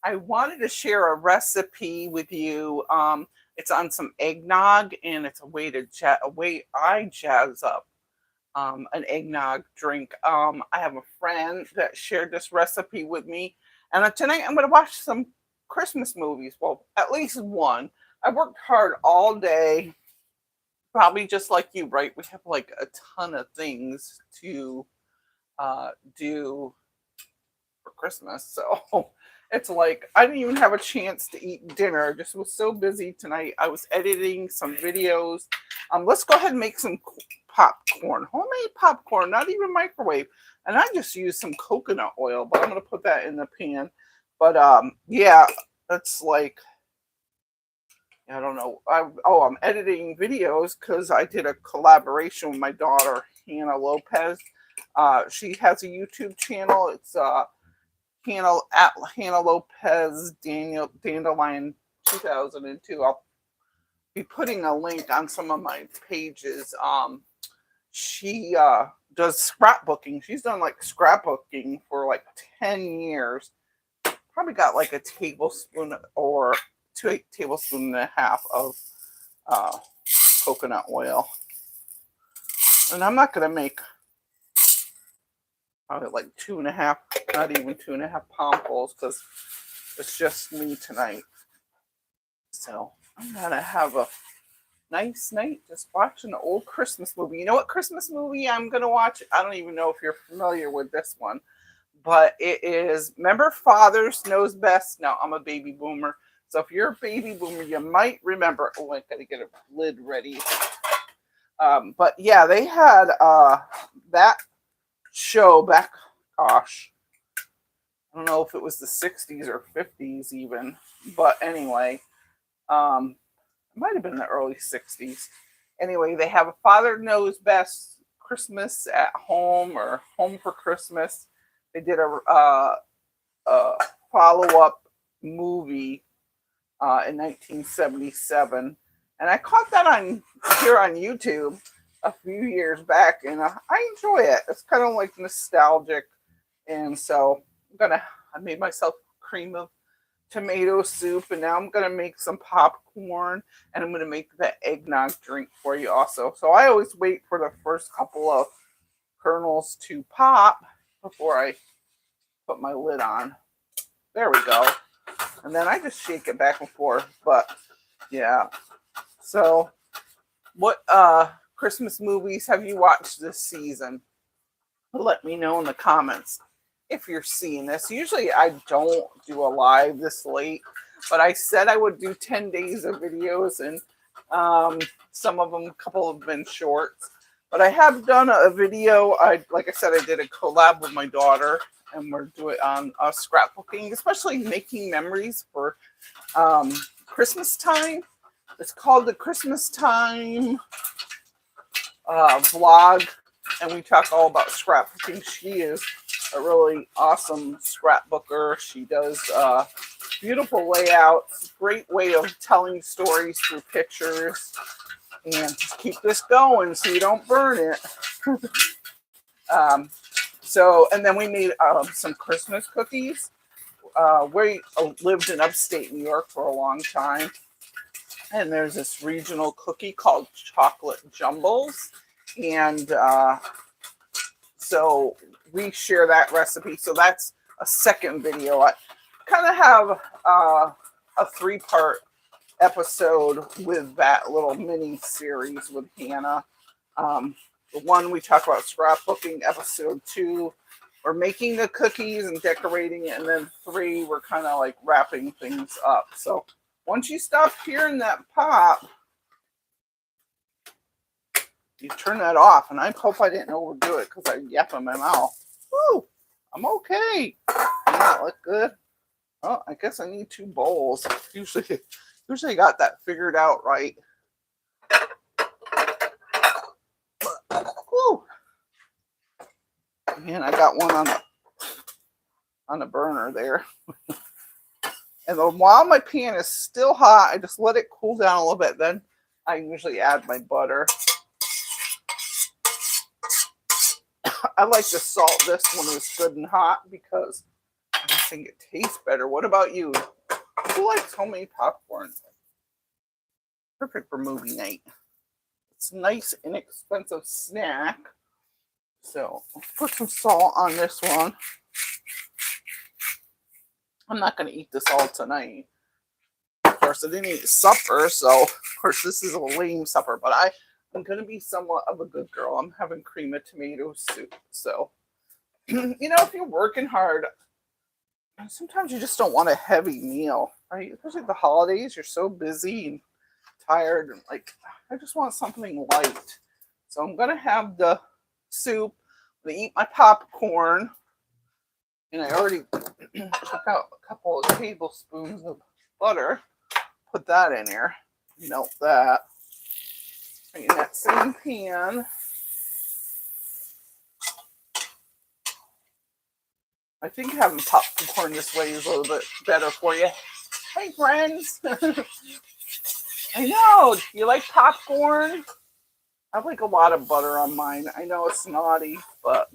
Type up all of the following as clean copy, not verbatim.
I wanted to share a recipe with you. It's on some eggnog, and it's a way I jazz up an eggnog drink. I have a friend that shared this recipe with me, and tonight I'm going to watch some Christmas movies. Well, at least one. I worked hard all day, probably just like you, right? We have like a ton of things to do for Christmas. So it's like I didn't even have a chance to eat dinner. I just was so busy tonight. I was editing some videos. Let's go ahead and make some popcorn, homemade popcorn, not even microwave. And I just used some coconut oil, but I'm gonna put that in the pan. But yeah, it's like I don't know. I'm editing videos because I did a collaboration with my daughter Hannah Lopez. She has a YouTube channel. It's Hannah Lopez Dandelion 2002. I'll be putting a link on some of my pages. She does scrapbooking. She's done like scrapbooking for like 10 years. Probably got like a tablespoon or 2 tablespoons of coconut oil. And I'm not going to make probably like 2.5, not even 2.5 palmfuls because it's just me tonight. So I'm going to have a nice night just watching an old Christmas movie. You know what Christmas movie I'm going to watch? I don't even know if you're familiar with this one, but it is, remember Fathers Knows Best? Now, I'm a baby boomer. So if you're a baby boomer, you might remember. Oh, I got to get a lid ready. But yeah, they had that show back, gosh, I don't know if it was the 60s or 50s even. But anyway, it might have been the early 60s. Anyway, they have a Father Knows Best Christmas at Home or Home for Christmas. They did a follow-up movie in 1977, and I caught that on YouTube a few years back, and I enjoy it. It's kind of like nostalgic, and so I made myself cream of tomato soup, and now I'm gonna make some popcorn, and I'm gonna make the eggnog drink for you also. So I always wait for the first couple of kernels to pop before I put my lid on. There we go. And then I just shake it back and forth. But yeah. So what Christmas movies have you watched this season? Let me know in the comments if you're seeing this. Usually I don't do a live this late, but I said I would do 10 days of videos, and some of them, a couple have been shorts. But I have done a video. Like I said, I did a collab with my daughter, and we're doing on scrapbooking, especially making memories for Christmas time. It's called the Christmas Time vlog, and we talk all about scrapbooking. She is a really awesome scrapbooker. She does beautiful layouts, great way of telling stories through pictures, and just keep this going so you don't burn it. And then we made some Christmas cookies. We lived in upstate New York for a long time, and there's this regional cookie called Chocolate Jumbles, and so we share that recipe. So that's a second video. I kind of have a 3-part episode with that little mini series with Hannah. The one we talk about scrapbooking, episode 2, we're making the cookies and decorating it, and then 3, we're kind of like wrapping things up. So once you stop hearing that pop, you turn that off. And I hope I didn't overdo it because I yap in my mouth. Woo! I'm okay. Does that look good? Oh, I guess I need 2 bowls. Usually I got that figured out right. Woo! And I got one on the burner there. And then while my pan is still hot, I just let it cool down a little bit. Then I usually add my butter. I like to salt this when it's good and hot because think it tastes better. What about you? Who likes homemade popcorn? Perfect for movie night. It's a nice, inexpensive snack. So I'll put some salt on this one. I'm not going to eat this all tonight. Of course, I didn't eat supper, so of course this is a lame supper, but I'm going to be somewhat of a good girl. I'm having cream of tomato soup. So, if you're working hard, sometimes you just don't want a heavy meal, right? Especially the holidays, you're so busy and tired, and like, I just want something light. So I'm going to have the soup. I'm going to eat my popcorn. And I already took out a couple of tablespoons of butter. Put that in there. Melt that. In that same pan. I think having popcorn this way is a little bit better for you. Hey, friends. I know. You like popcorn? I like a lot of butter on mine. I know it's naughty, but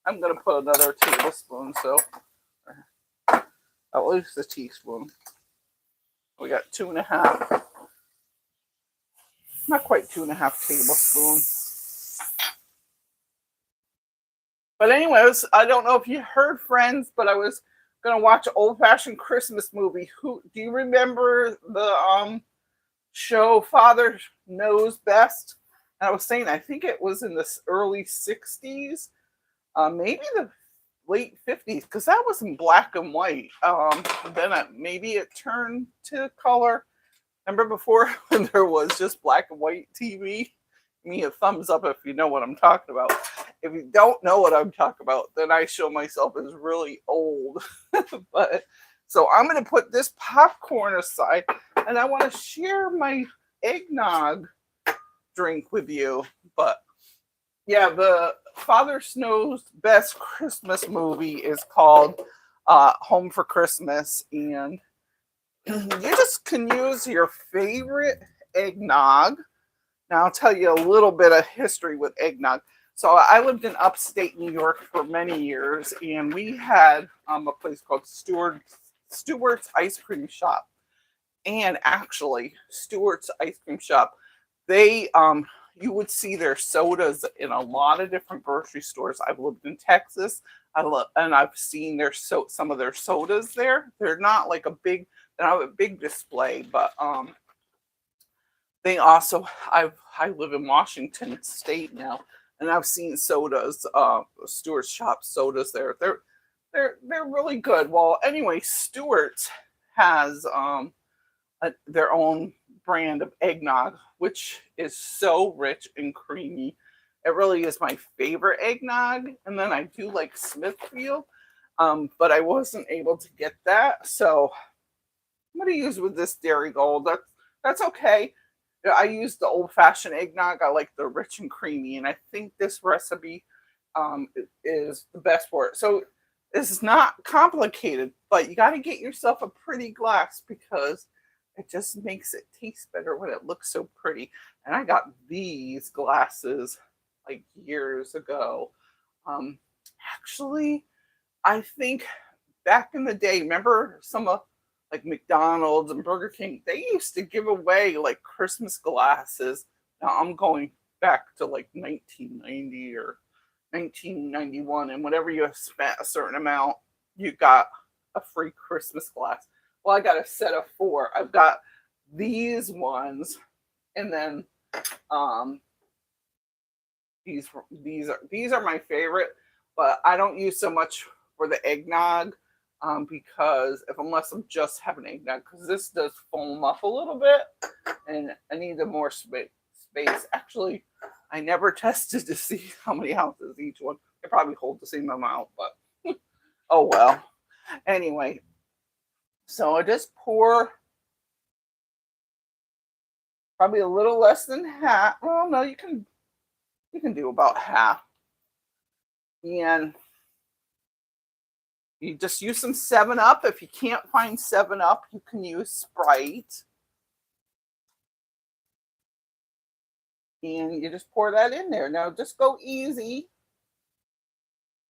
I'm going to put another tablespoon. So at least a teaspoon. We got 2.5. Not quite 2.5 tablespoons. But anyways, I don't know if you heard, friends, but I was going to watch an old-fashioned Christmas movie. Do you remember the show Father Knows Best? And I was saying, I think it was in the early 60s, maybe the late 50s, because that was in black and white. Then maybe it turned to color. Remember before when there was just black and white TV? Give me a thumbs up if you know what I'm talking about. If you don't know what I'm talking about, then I show myself as really old. But so I'm going to put this popcorn aside, and I want to share my eggnog drink with you. But yeah, the Father Knows Best Christmas movie is called Home for Christmas, and you just can use your favorite eggnog. Now I'll tell you a little bit of history with eggnog. So I lived in upstate New York for many years, and we had a place called Stewart's Ice Cream Shop. And actually, Stewart's Ice Cream Shop, they you would see their sodas in a lot of different grocery stores. I've lived in Texas. And I've seen some of their sodas there. They're not like they don't have a big display, but they also I live in Washington State now, and I've seen sodas, Stewart's shop sodas there. They're really good. Well, anyway, Stewart's has their own brand of eggnog, which is so rich and creamy. It really is my favorite eggnog. And then I do like Smithfield, but I wasn't able to get that. So I'm going to use with this Dairy Gold. That's okay. I use the old-fashioned eggnog. I like the rich and creamy. And I think this recipe is the best for it. So this is not complicated, but you got to get yourself a pretty glass because it just makes it taste better when it looks so pretty. And I got these glasses like years ago. Actually, I think back in the day, remember some of like McDonald's and Burger King, they used to give away like Christmas glasses. Now I'm going back to like 1990 or 1991, and whenever you spent a certain amount, you got a free Christmas glass. Well, I got a set of 4. I've got these ones, and then these are my favorite, but I don't use so much for the eggnog because unless I'm just having eggnog, because this does foam up a little bit, and I need the more space. Actually, I never tested to see how many ounces each one. They probably hold the same amount, but oh well. Anyway, so I just pour probably a little less than half. Well, no, you can do about half. And you just use some 7-Up. If you can't find 7-Up, you can use Sprite. And you just pour that in there. Now, just go easy.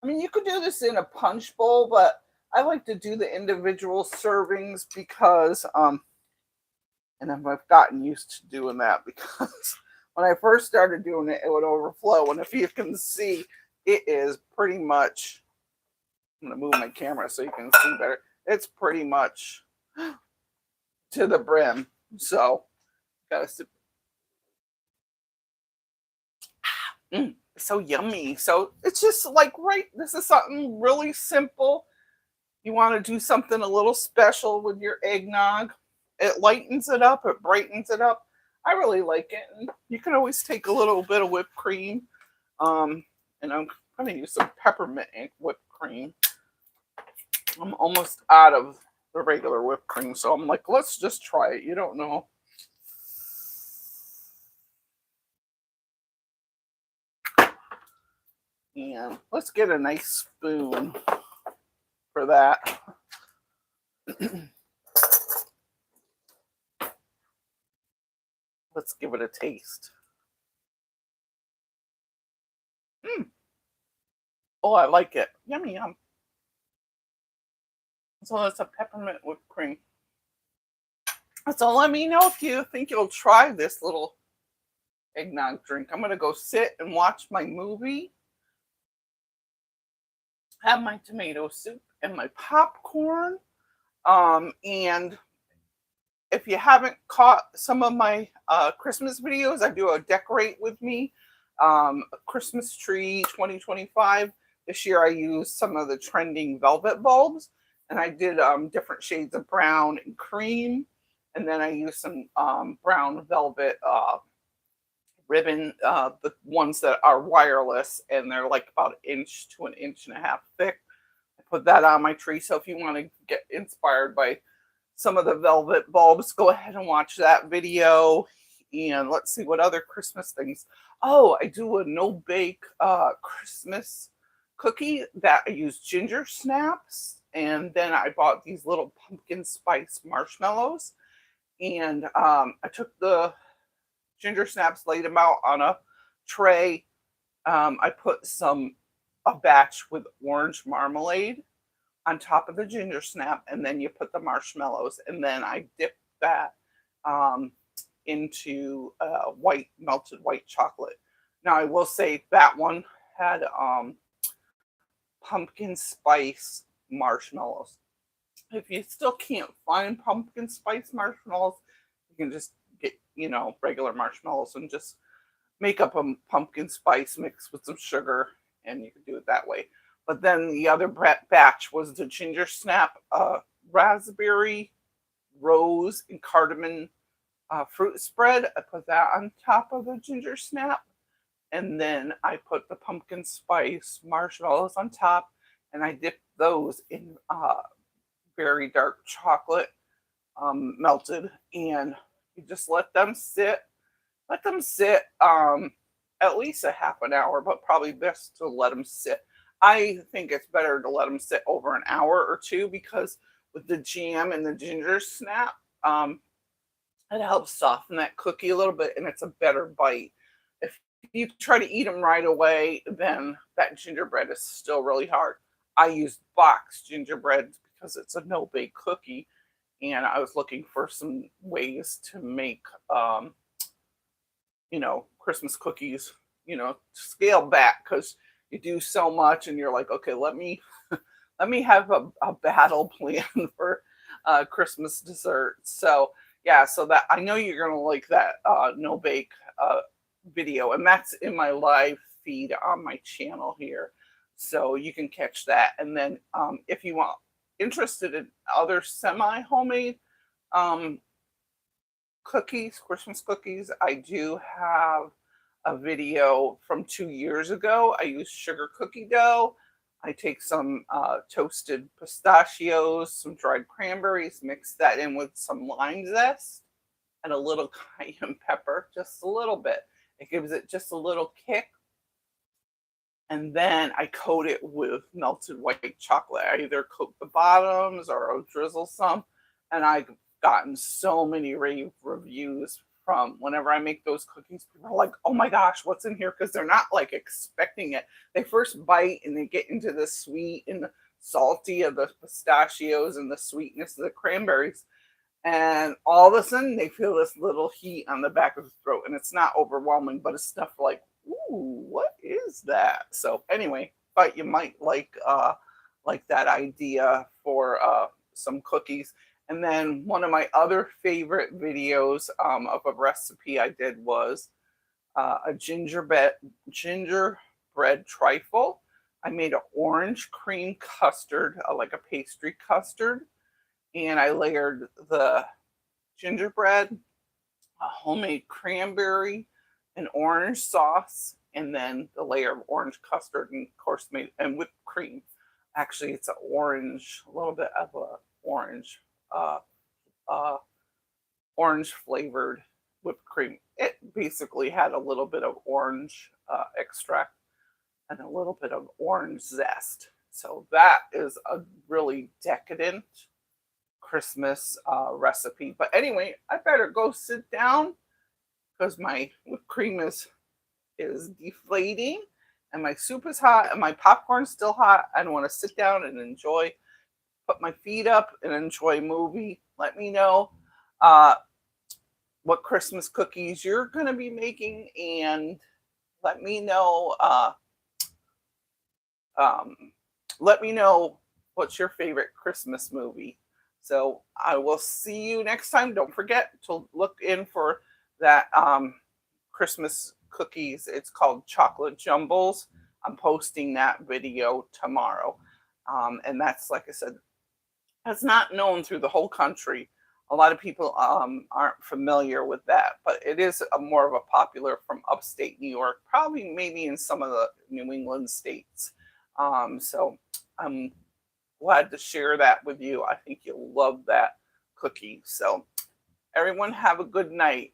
I mean, you could do this in a punch bowl, but I like to do the individual servings because and I've gotten used to doing that because when I first started doing it, it would overflow. And if you can see, it is pretty much, I'm going to move my camera so you can see better. It's pretty much to the brim. So, gotta sip. So yummy. So it's just like, right, this is something really simple. You want to do something a little special with your eggnog. It lightens it up, it brightens it up. I really like it. And you can always take a little bit of whipped cream. And I'm going to use some peppermint whipped cream. I'm almost out of the regular whipped cream, so I'm like, let's just try it. You don't know. And let's get a nice spoon for that. Let's give it a taste. Oh, I like it. Yummy, yum. So that's a peppermint whipped cream. So let me know if you think you'll try this little eggnog drink. I'm going to go sit and watch my movie, have my tomato soup and my popcorn. And if you haven't caught some of my Christmas videos, I do a decorate with me, a Christmas tree 2025. This year I used some of the trending velvet bulbs, and I did different shades of brown and cream, and then I used some brown velvet ribbon, the ones that are wireless, and they're like about an inch to an inch and a half thick. I put that on my tree, so if you want to get inspired by some of the velvet bulbs, go ahead and watch that video. And let's see what other Christmas things. Oh, I do a no-bake Christmas cookie that I use ginger snaps. And then I bought these little pumpkin spice marshmallows. And I took the ginger snaps, laid them out on a tray. I put a batch with orange marmalade on top of the ginger snap, and then you put the marshmallows, and then I dip that into melted white chocolate. Now I will say that one had pumpkin spice marshmallows. If you still can't find pumpkin spice marshmallows, you can just get, regular marshmallows and just make up a pumpkin spice mix with some sugar, and you can do it that way. But then the other batch was the ginger snap, raspberry, rose, and cardamom fruit spread. I put that on top of the ginger snap. And then I put the pumpkin spice marshmallows on top. And I dipped those in very dark chocolate, melted. And you just let them sit. Let them sit at least a half an hour, but probably best to let them sit. I think it's better to let them sit over an hour or two because with the jam and the ginger snap, it helps soften that cookie a little bit and it's a better bite. If you try to eat them right away, then that gingerbread is still really hard. I use boxed gingerbread because it's a no-bake cookie, and I was looking for some ways to make, Christmas cookies, scale back because you do so much and you're like, okay, let me have a battle plan for Christmas dessert. So yeah, so that I know you're gonna like that no bake video, and that's in my live feed on my channel here, so you can catch that. And then if you want interested in other semi homemade cookies, Christmas cookies, I do have a video from 2 years ago. I use sugar cookie dough. I take some toasted pistachios, some dried cranberries, mix that in with some lime zest and a little cayenne pepper, just a little bit. It gives it just a little kick. And then I coat it with melted white chocolate. I either coat the bottoms or I'll drizzle some. And I've gotten so many rave reviews from whenever I make those cookies. People are like, oh my gosh, what's in here? Because they're not like expecting it. They first bite and they get into the sweet and salty of the pistachios and the sweetness of the cranberries. And all of a sudden they feel this little heat on the back of the throat, and it's not overwhelming, but it's stuff like, ooh, what is that? So anyway, but you might like that idea for some cookies. And then one of my other favorite videos of a recipe I did was a gingerbread trifle. I made an orange cream custard, like a pastry custard, and I layered the gingerbread, a homemade cranberry, and orange sauce, and then the layer of orange custard, and of course made and whipped cream. Actually, it's a little bit of a orange, uh, uh, orange flavored whipped cream. It basically had a little bit of orange extract and a little bit of orange zest. So that is a really decadent Christmas recipe. But anyway, I better go sit down because my whipped cream is deflating and my soup is hot and my popcorn's still hot. I want to sit down and enjoy, put my feet up and enjoy a movie. Let me know what Christmas cookies you're going to be making, and let me know um, let me know what's your favorite Christmas movie. So I will see you next time. Don't forget to look in for that Christmas cookies. It's called Chocolate Jumbles. I'm posting that video tomorrow. And that's, like I said, that's not known through the whole country. A lot of people aren't familiar with that, but it is more of a popular from upstate New York, probably maybe in some of the New England states. So I'm glad to share that with you. I think you'll love that cookie. So everyone have a good night.